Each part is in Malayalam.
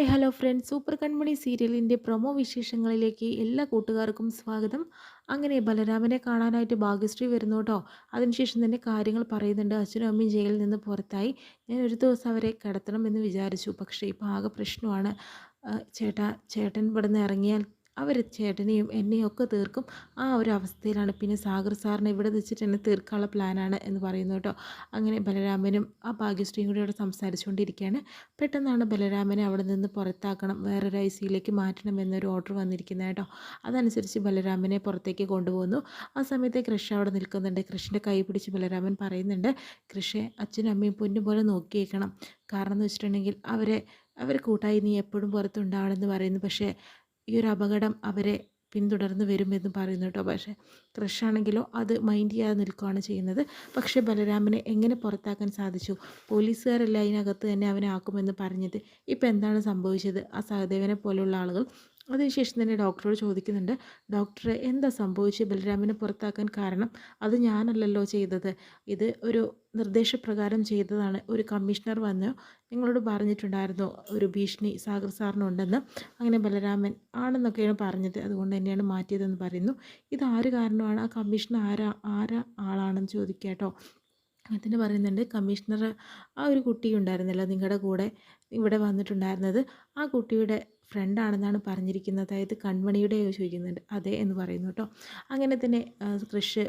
ഹായ് ഹലോ ഫ്രണ്ട്സ്, സൂപ്പർ കൺമണി സീരിയലിൻ്റെ പ്രൊമോ വിശേഷങ്ങളിലേക്ക് എല്ലാ കൂട്ടുകാർക്കും സ്വാഗതം. അങ്ങനെ ബലരാമനെ കാണാനായിട്ട് ഭാഗ്യശ്രീ വരുന്നു കേട്ടോ. അതിനുശേഷം തന്നെ കാര്യങ്ങൾ പറയുന്നുണ്ട്. അച്ഛനും അമ്മയും ജയിലിൽ നിന്ന് പുറത്തായി. ഞാൻ ഒരു ദിവസം അവരെ കിടത്തണം എന്ന് വിചാരിച്ചു. പക്ഷേ ഇപ്പോൾ ആകെ പ്രശ്നമാണ്. ചേട്ടൻ ഇവിടെ നിന്ന് ഇറങ്ങിയാൽ അവർ ചേട്ടനെയും എന്നെയും ഒക്കെ തീർക്കും. ആ ഒരു അവസ്ഥയിലാണ്. പിന്നെ സാഗർ സാറിനെ ഇവിടെ വെച്ചിട്ട് എന്നെ തീർക്കാനുള്ള പ്ലാനാണ് എന്ന് പറയുന്നു കേട്ടോ. അങ്ങനെ ബലരാമനും ആ ഭാഗ്യശ്രീയും കൂടി അവിടെ സംസാരിച്ചുകൊണ്ടിരിക്കുകയാണ്. പെട്ടെന്നാണ് ബലരാമനെ അവിടെ നിന്ന് പുറത്താക്കണം, വേറൊരു ഐസിയിലേക്ക് മാറ്റണം എന്നൊരു ഓർഡർ വന്നിരിക്കുന്നത് കേട്ടോ. അതനുസരിച്ച് ബലരാമനെ പുറത്തേക്ക് കൊണ്ടുപോകുന്നു. ആ സമയത്ത് കൃഷ അവിടെ നിൽക്കുന്നുണ്ട്. കൃഷിൻ്റെ കൈ പിടിച്ച് ബലരാമൻ പറയുന്നുണ്ട്, കൃഷെ അച്ഛനും അമ്മയും പൊന്നുപോലെ നോക്കിയേക്കണം. കാരണം എന്ന് വെച്ചിട്ടുണ്ടെങ്കിൽ അവർ കൂട്ടായി നീ എപ്പോഴും പുറത്തുണ്ടാവണമെന്ന് പറയുന്നു. പക്ഷേ ഈ ഒരു അപകടം അവരെ പിന്തുടർന്ന് വരുമെന്ന് പറയുന്നു കേട്ടോ. പക്ഷേ ക്രഷാണെങ്കിലോ അത് മൈൻഡ് ചെയ്യാതെ നിൽക്കുകയാണ് ചെയ്യുന്നത്. പക്ഷേ ബലരാമനെ എങ്ങനെ പുറത്താക്കാൻ സാധിച്ചു? പോലീസുകാരല്ല അതിനകത്ത് തന്നെ അവനെ ആക്കുമെന്ന് പറഞ്ഞത്. ഇപ്പം എന്താണ് സംഭവിച്ചത്? ആ സഹദേവനെ പോലെയുള്ള ആളുകൾ അതിനുശേഷം തന്നെ ഡോക്ടറോട് ചോദിക്കുന്നുണ്ട്, ഡോക്ടറെ എന്താ സംഭവിച്ചത്? ബലരാമനെ പുറത്താക്കാൻ കാരണം അത് ഞാനല്ലല്ലോ ചെയ്തത്, ഇത് ഒരു നിർദ്ദേശപ്രകാരം ചെയ്തതാണ്. ഒരു കമ്മീഷണർ വന്ന് നിങ്ങളോട് പറഞ്ഞിട്ടുണ്ടായിരുന്നു ഒരു ഭീഷണി സാഗർ സാറിനുണ്ടെന്ന്. അങ്ങനെ ബലരാമൻ ആണെന്നൊക്കെയാണ് പറഞ്ഞത്, അതുകൊണ്ട് തന്നെയാണ് മാറ്റിയതെന്ന് പറയുന്നു. ഇതാര് കാരണമാണ്? ആ കമ്മീഷണർ ആരാ ആളാണെന്ന് ചോദിക്കുക കേട്ടോ. അതിന് പറയുന്നുണ്ട്, കമ്മീഷണർ ആ ഒരു കുട്ടി ഉണ്ടായിരുന്നല്ലോ നിങ്ങളുടെ കൂടെ ഇവിടെ വന്നിട്ടുണ്ടായിരുന്നത്, ആ കുട്ടിയുടെ ഫ്രണ്ടാണെന്നാണ് പറഞ്ഞിരിക്കുന്നത്. അതായത് കൺമണിയുടെ ചോദിക്കുന്നുണ്ട്. അതെ എന്ന് പറയുന്നു കേട്ടോ. അങ്ങനെ തന്നെ കൃഷ്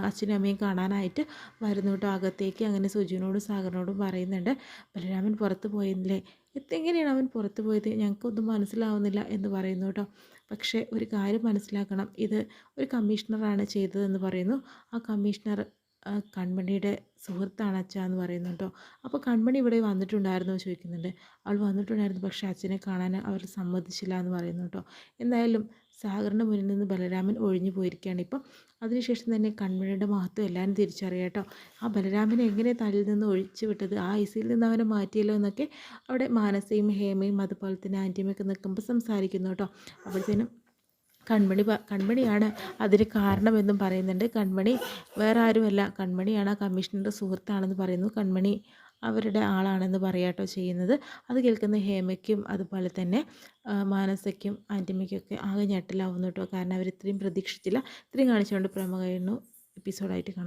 അച്ഛനും അമ്മയും കാണാനായിട്ട് വരുന്നു കേട്ടോ അകത്തേക്ക്. അങ്ങനെ സുജുവിനോടും സാഗറിനോടും പറയുന്നുണ്ട്, ബലരാമൻ പുറത്ത് പോയെന്നില്ലേ, എങ്ങനെയാണ് അവൻ പുറത്ത് പോയത്, ഞങ്ങൾക്കൊന്നും മനസ്സിലാവുന്നില്ല എന്ന് പറയുന്നു കേട്ടോ. പക്ഷേ ഒരു കാര്യം മനസ്സിലാക്കണം, ഇത് ഒരു കമ്മീഷണറാണ് ചെയ്തതെന്ന് പറയുന്നു. ആ കമ്മീഷണർ കൺമണിയുടെ സുഹൃത്താണ് അച്ഛ എന്ന് പറയുന്നു കേട്ടോ. അപ്പോൾ കൺമണി ഇവിടെ വന്നിട്ടുണ്ടായിരുന്നു ചോദിക്കുന്നുണ്ട്. അവൾ വന്നിട്ടുണ്ടായിരുന്നു, പക്ഷേ അച്ഛനെ കാണാൻ അവർ സമ്മതിച്ചില്ല എന്ന് പറയുന്നു കേട്ടോ. എന്തായാലും സാഗറിൻ്റെ മുന്നിൽ നിന്ന് ബലരാമൻ ഒഴിഞ്ഞു പോയിരിക്കുകയാണ് ഇപ്പം. അതിനുശേഷം തന്നെ കൺമണിയുടെ മഹത്വം എല്ലാവരും തിരിച്ചറിയാം കേട്ടോ. ആ ബലരാമനെ എങ്ങനെ തലയിൽ നിന്ന് ഒഴിച്ചു വിട്ടത്, ആ ഐസിയിൽ നിന്ന് അവനെ മാറ്റിയല്ലോ എന്നൊക്കെ അവിടെ മാനസയും ഹേമയും അതുപോലെ തന്നെ ആൻറ്റിയുമൊക്കെ നിൽക്കുമ്പോൾ സംസാരിക്കുന്നു കേട്ടോ. അപ്പോഴത്തേനും കൺമണിയാണ് അതിന് കാരണമെന്നും പറയുന്നുണ്ട്. കൺമണി വേറെ ആരുമല്ല, കൺമണിയാണ് ആ കമ്മീഷണറുടെ സുഹൃത്താണെന്ന് പറയുന്നു. കൺമണി അവരുടെ ആളാണെന്ന് പറയാട്ടോ ചെയ്യുന്നത്. അത് കേൾക്കുന്ന ഹേമയ്ക്കും അതുപോലെ തന്നെ മാനസയ്ക്കും ആൻറ്റിമയ്ക്കൊക്കെ ആകെ ഞെട്ടലാവുന്നു കേട്ടോ. കാരണം അവർ ഇത്രയും പ്രതീക്ഷിച്ചില്ല. ഇത്രയും കാണിച്ചുകൊണ്ട് പ്രമോ കഴിയുന്നു. എപ്പിസോഡായിട്ട് കാണാം.